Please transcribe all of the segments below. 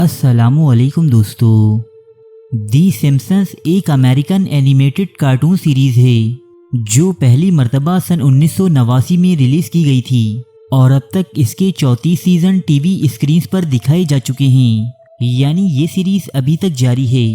अस्सलामु अलैकुम दोस्तों। दी सिम्पसन्स एक अमेरिकन एनिमेटेड कार्टून सीरीज़ है जो पहली मर्तबा सन 1989 में रिलीज़ की गई थी और अब तक इसके 34 सीज़न टीवी स्क्रीन्स पर दिखाए जा चुके हैं, यानी ये सीरीज़ अभी तक जारी है।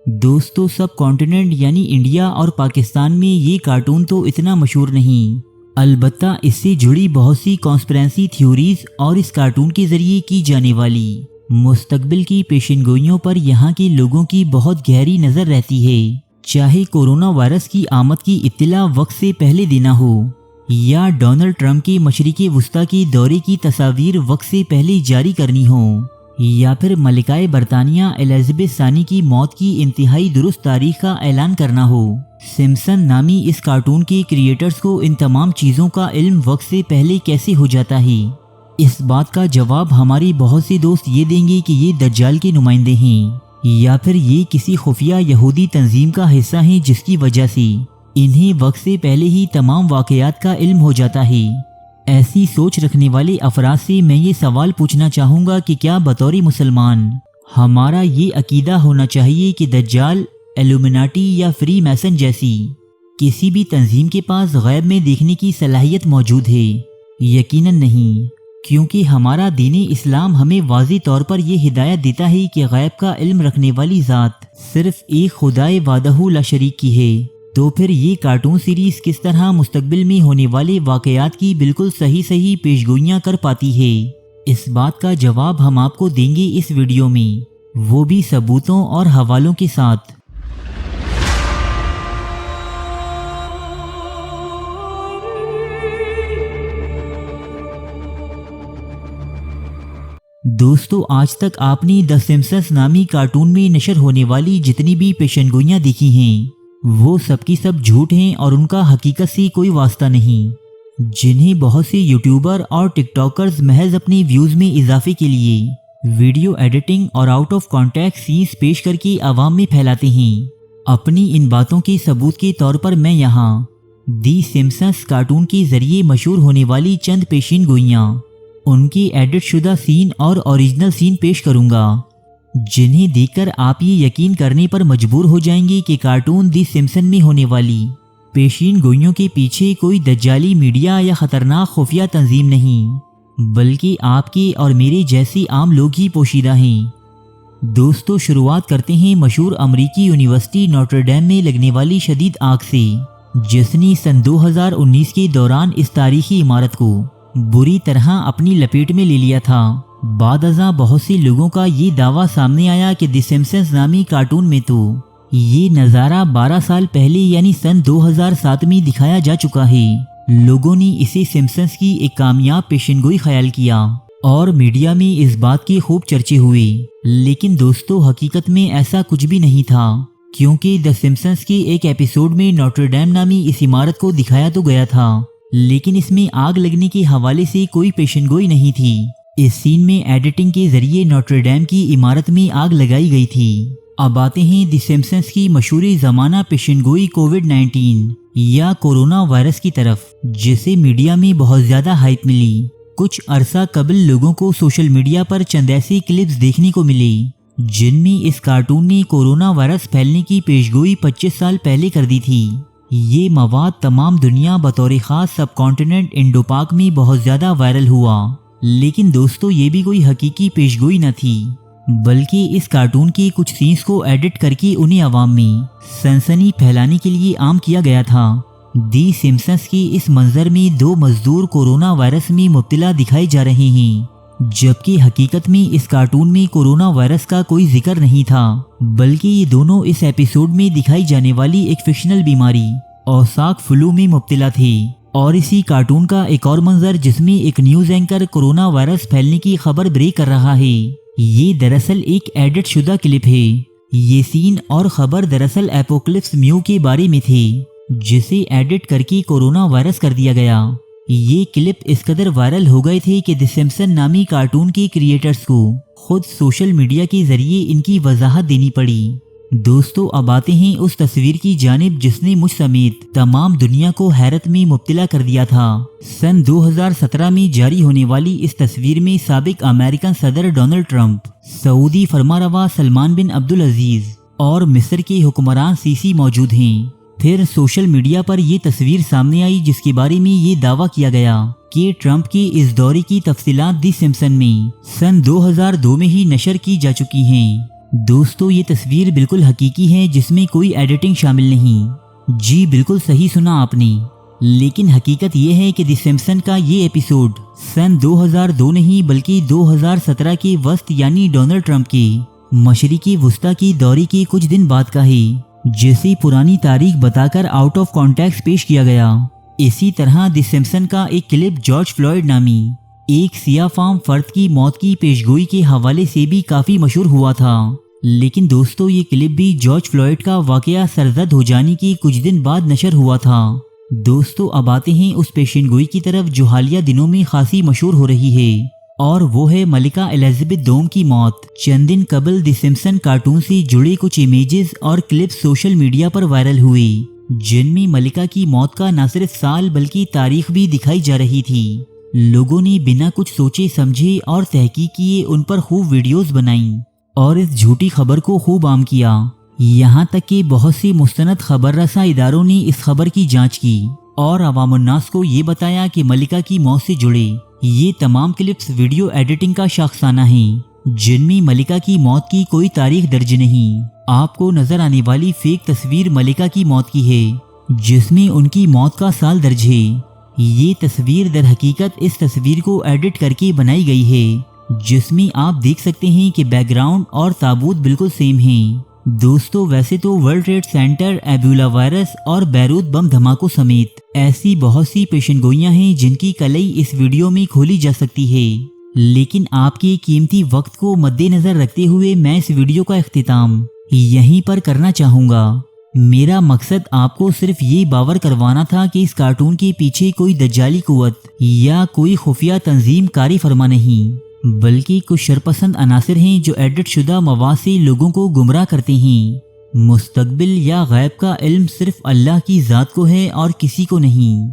दोस्तों, सब कॉन्टिनेंट यानी इंडिया और पाकिस्तान में ये कार्टून तो इतना मशहूर नहीं, अलबत्ता इससे जुड़ी बहुत सी कॉन्स्पिरेसी थ्योरीज और इस कार्टून के ज़रिए की जाने वाली मुस्तकबिल की पेशिनगोइयों पर यहाँ के लोगों की बहुत गहरी नज़र रहती है। चाहे कोरोना वायरस की आमद की इत्तला वक्त से पहले देना हो या डोनाल्ड ट्रंप के मशरिक़े वुस्ता के दौरे की तस्वीर वक्त से पहले जारी करनी हो या फिर मलिकाए बरतानिया एलिज़ाबेथ सानी की मौत की इंतहाई दुरुस्त तारीख का ऐलान करना हो, सिम्पसन नामी इस कार्टून के क्रिएटर्स को इन तमाम चीज़ों का इल्म वक्त से पहले कैसे हो जाता है। इस बात का जवाब हमारे बहुत से दोस्त ये देंगे कि ये दज्जाल के नुमाइंदे हैं या फिर ये किसी खुफिया यहूदी तंजीम का हिस्सा हैं जिसकी वजह से इन्हें वक्त से पहले ही तमाम वाक़यात का इल्म हो जाता है। ऐसी सोच रखने वाले अफराद से मैं ये सवाल पूछना चाहूँगा कि क्या बतौर मुसलमान हमारा ये अकीदा होना चाहिए कि दज्जाल, इल्यूमिनाटी या फ्री मैसन जैसी किसी भी तंजीम के पास गैब में देखने की सलाहियत मौजूद है? यकीनन नहीं, क्योंकि हमारा दीन इस्लाम हमें वाज़ी तौर पर यह हिदायत देता है कि गैब का इल्म रखने वाली ज़ात सिर्फ एक खुदाए वादहू ला शरीक की है। तो फिर ये कार्टून सीरीज़ किस तरह मुस्तकबिल में होने वाले वाक़यात की बिल्कुल सही पेशगोइयाँ कर पाती है? इस बात का जवाब हम आपको देंगे इस वीडियो में, वो भी सबूतों और हवालों के साथ। दोस्तों, आज तक आपने द सिम्पसन्स नामी कार्टून में नशर होने वाली जितनी भी पेशनगोइयाँ देखी हैं वो सब की सब झूठ हैं और उनका हकीकत से कोई वास्ता नहीं, जिन्हें बहुत से यूट्यूबर और टिकटॉकर्स महज अपने व्यूज़ में इजाफे के लिए वीडियो एडिटिंग और आउट ऑफ कॉन्टेक्स्ट सीन्स पेश करके आवाम में फैलाते हैं। अपनी इन बातों के सबूत के तौर पर मैं यहाँ दी सिम्पसन्स कार्टून के ज़रिए मशहूर होने वाली चंद पेशिनगोइयाँ, उनकी एडिट शुदा सीन और ओरिजिनल सीन पेश करूंगा, जिन्हें देखकर आप ये यकीन करने पर मजबूर हो जाएंगे कि कार्टून दी सिम्पसन में होने वाली पेशीन गोइयों के पीछे कोई दज्जाली मीडिया या ख़तरनाक खुफिया तंजीम नहीं, बल्कि आपके और मेरे जैसे आम लोग ही पोशीदा हैं। दोस्तों, शुरुआत करते हैं मशहूर अमरीकी यूनिवर्सिटी नोट्रे-डेम में लगने वाली शदीद आग से, जिसने सन 2019 के दौरान इस तारीखी इमारत को बुरी तरह अपनी लपेट में ले लिया था। बादअज़ां बहुत से लोगों का ये दावा सामने आया कि द सिम्पसन्स नामी कार्टून में तो ये नज़ारा 12 साल पहले यानी सन 2007 में दिखाया जा चुका है। लोगों ने इसे सिम्पसन्स की एक कामयाब पेशनगोई ख्याल किया और मीडिया में इस बात के खूब चर्चे हुए, लेकिन दोस्तों हकीकत में ऐसा कुछ भी नहीं था, क्योंकि द सिम्पसन्स के एक एपिसोड में नोट्रे-डेम नामी इस इमारत को दिखाया तो गया था, लेकिन इसमें आग लगने के हवाले से कोई पेशनगोई नहीं थी। इस सीन में एडिटिंग के जरिए नोट्रे-डेम की इमारत में आग लगाई गई थी। अब आते हैं द सिम्पसन्स की मशहूर ज़माना पेशनगोई कोविड-19 या कोरोना वायरस की तरफ, जिसे मीडिया में बहुत ज़्यादा हाइप मिली। कुछ अरसा कबल लोगों को सोशल मीडिया पर चंद ऐसे क्लिप्स देखने को मिले जिनमें इस कार्टून ने कोरोना वायरस फैलने की पेशगोई 25 साल पहले कर दी थी। ये मवाद तमाम दुनिया बतौर ख़ास सब कॉन्टिनेंट इंडो पाक में बहुत ज़्यादा वायरल हुआ, लेकिन दोस्तों ये भी कोई हकीकी पेशगोई न थी, बल्कि इस कार्टून के कुछ सीन्स को एडिट करके उन्हें आवाम में सनसनी फैलाने के लिए आम किया गया था। दी सिम्पसन्स के इस मंजर में 2 मजदूर कोरोना वायरस में मुब्तला दिखाए जा रहे हैं, जबकि हकीकत में इस कार्टून में कोरोना वायरस का कोई जिक्र नहीं था, बल्कि ये दोनों इस एपिसोड में दिखाई जाने वाली एक फिक्शनल बीमारी औसाक फ्लू में मुब्तला थे। और इसी कार्टून का एक और मंजर जिसमें एक न्यूज़ एंकर कोरोना वायरस फैलने की खबर ब्रेक कर रहा है, ये दरअसल एक एडिट शुदा क्लिप है। ये सीन और खबर दरअसल एपोकलिप्स म्यू के बारे में थे, जिसे एडिट करके कोरोना वायरस कर दिया गया। ये क्लिप इस कदर वायरल हो गए थे कि द सिम्पसन नामी कार्टून के क्रिएटर्स को खुद सोशल मीडिया के जरिए इनकी वजाहत देनी पड़ी। दोस्तों अब आते हैं उस तस्वीर की जानिब जिसने मुझ समेत तमाम दुनिया को हैरत में मुब्तला कर दिया था। सन 2017 में जारी होने वाली इस तस्वीर में साबिक अमेरिकन सदर डोनाल्ड ट्रंप, सऊदी फरमारवा सलमान बिन अब्दुल अजीज और मिस्र के हुक्मरान सीसी मौजूद हैं। फिर सोशल मीडिया पर ये तस्वीर सामने आई जिसके बारे में ये दावा किया गया कि ट्रंप के इस दौरे की तफसीलात दी सिम्पसन में सन 2002 में ही नशर की जा चुकी हैं। दोस्तों ये तस्वीर बिल्कुल हकीकी है जिसमें कोई एडिटिंग शामिल नहीं। जी बिल्कुल सही सुना आपने। लेकिन हकीकत ये है कि द सिम्पसन का ये एपिसोड सन 2002 नहीं बल्कि 2017 के वस्त यानी डोनाल्ड ट्रंप के मशरिकी वुस्ता की दौरे के कुछ दिन बाद का है, जिसे पुरानी तारीख बताकर आउट ऑफ कॉन्टेक्स्ट पेश किया गया। इसी तरह द सिम्पसन का एक क्लिप जॉर्ज फ्लॉयड नामी एक सिया फार्म फर्द की मौत की पेशगोई के हवाले से भी काफी मशहूर हुआ था। लेकिन दोस्तों ये क्लिप भी जॉर्ज फ्लॉयड का वाकया सरजद हो जाने के कुछ दिन बाद नशर हुआ था। दोस्तों अब आते हैं उस पेशेनगोई की तरफ जो हालिया दिनों में खासी मशहूर हो रही है, और वो है मलिका एलिजाबेथ दोम की मौत। चंद दिन कबल द सिम्पसन कार्टून से जुड़े कुछ इमेजेस और क्लिप्स सोशल मीडिया पर वायरल हुए, जिनमें मलिका की मौत का न सिर्फ साल बल्कि तारीख भी दिखाई जा रही थी। लोगों ने बिना कुछ सोचे समझे और तहकीक किए उन पर खूब वीडियोस बनाई और इस झूठी खबर को खूब आम किया। यहाँ तक कि बहुत सी मुस्तनद खबर रसा इदारों ने इस खबर की जांच की और अवामुन्नास को ये बताया कि मलिका की मौत से जुड़े ये तमाम क्लिप्स वीडियो एडिटिंग का शाखसाना हैं, जिनमें मलिका की मौत की कोई तारीख दर्ज नहीं। आपको नजर आने वाली फेक तस्वीर मलिका की मौत की है, जिसमें उनकी मौत का साल दर्ज है। ये तस्वीर दर हकीकत इस तस्वीर को एडिट करके बनाई गई है, जिसमें आप देख सकते हैं कि बैकग्राउंड और ताबूत बिल्कुल सेम हैं। दोस्तों वैसे तो world trade centre, Ebola virus और बैरूत बम धमाकों समेत ऐसी बहुत सी पेशेनगोइयां हैं जिनकी कलई इस वीडियो में खोली जा सकती है। लेकिन आपके कीमती वक्त को मद्देनजर रखते हुए मैं इस वीडियो का इख्तिताम यहीं पर करना चाहूँगा। मेरा मकसद आपको सिर्फ ये बावर करवाना था कि इस कार्टून के पीछे कोई दज्जाली कुव्वत या कोई खुफिया तंजीम कारी फरमा नहीं, बल्कि कुछ शरपसंद अनासिर हैं जो एडिट शुदा मवाद से लोगों को गुमराह करते हैं। मुस्तकबिल या गैब का इल्म सिर्फ अल्लाह की ज़ात को है और किसी को नहीं।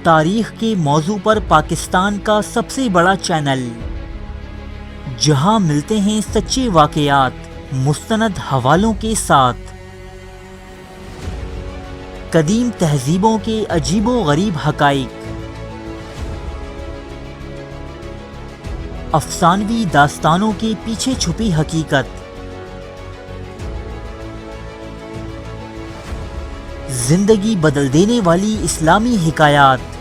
तारीख के मौजू पर पाकिस्तान का सबसे बड़ा चैनल, जहां मिलते हैं सच्चे वाकयात मुस्तनद हवालों के साथ, कदीम तहजीबों के अजीबो गरीब हकाइक, अफसानवी दास्तानों के पीछे छुपी हकीकत, जिंदगी बदल देने वाली इस्लामी हिकायात,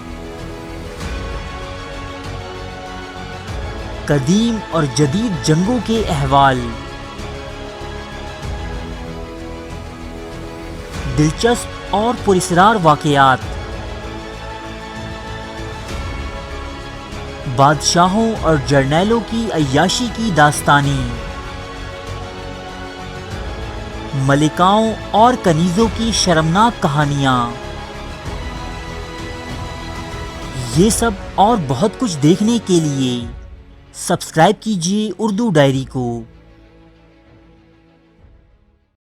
कदीम और जदीद जंगों के अहवाल, दिलचस्प और पुरस्कार वाकयात, बादशाहों और जर्नैलों की अय्याशी की दास्तानी, मलिकाओं और कनीज़ों की शर्मनाक कहानियाँ, ये सब और बहुत कुछ देखने के लिए सब्सक्राइब कीजिए उर्दू डायरी को।